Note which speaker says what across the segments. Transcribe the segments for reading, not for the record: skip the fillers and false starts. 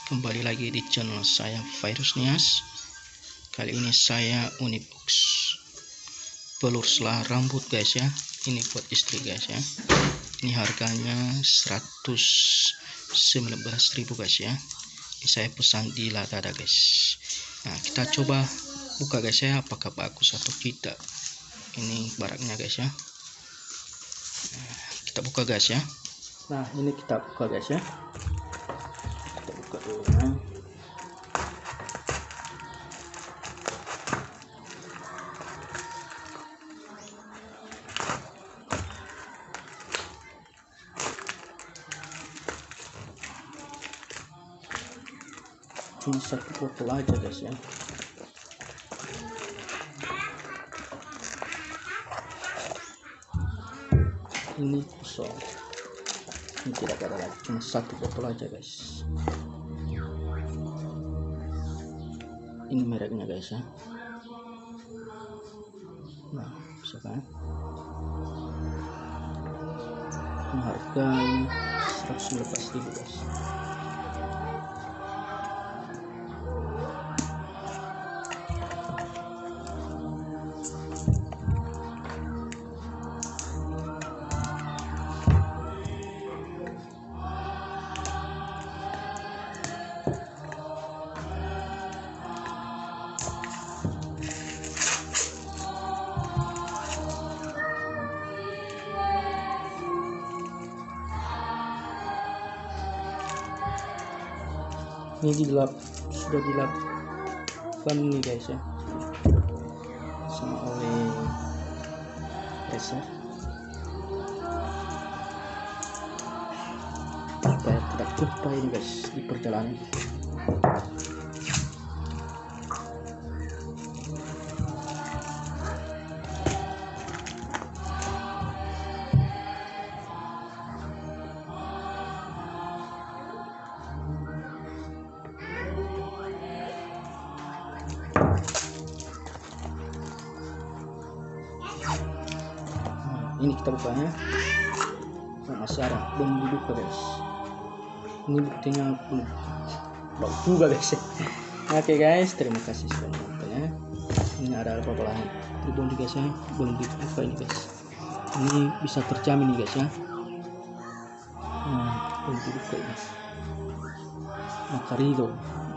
Speaker 1: Kembali lagi di channel saya Virus Nias. Kali ini saya unbox pelur selah rambut guys ya. Ini buat istri guys ya. Ini harganya 119.000 guys ya. Ini saya pesan di Lazada guys. Nah, kita coba buka guys ya, apakah bagus atau tidak. Ini barangnya guys ya. Nah, kita buka guys ya. Nah, ini kita buka guys ya. Kita buka dulu ya. Ini satu botol aja guys ya. Ini kosong, ini tidak ada lagi, cuma satu botol aja guys. Ini mereknya guys ya. Nah, bisa kan? Ini harga 119.000 guys. Ini sudah dilapkan nih guys ya, sama oleh Racer supaya tidak tumpah ini guys di perjalanan. Ini kita bukanya. Nah, masih ada, belum dibuka guys. Ini buktinya belum bau juga guys ya. Oke guys, terima kasih sudah menonton ya. Ini ada apa lagi? Belum guys ya, belum dibuka ini guys. Ini bisa terjamin nih guys ya. Belum dibuka ini.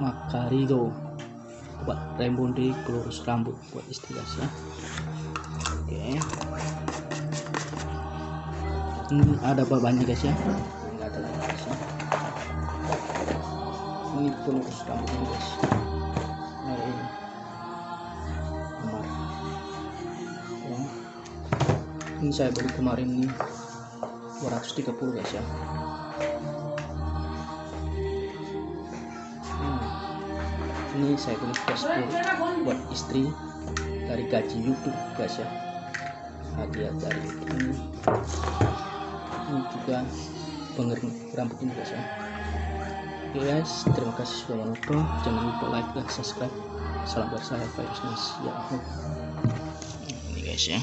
Speaker 1: Macarido buat rebonding pelurus rambut buat istri guys ya. Oke. Ini ada banyak guys ya. Enggak ada lagi guys ya. Ini pelurus rambut ini guys. Ini nomor ya. Ini saya beli kemarin nih 230 guys ya. Ini saya beli dashboard buat istri dari gaji YouTube guys ya. Hadiah dari ini juga pengering rambut ini guys ya. Oke guys, terima kasih sudah menonton. Jangan lupa like dan subscribe. Salam dari saya Virus Nias ya. Ini guys ya.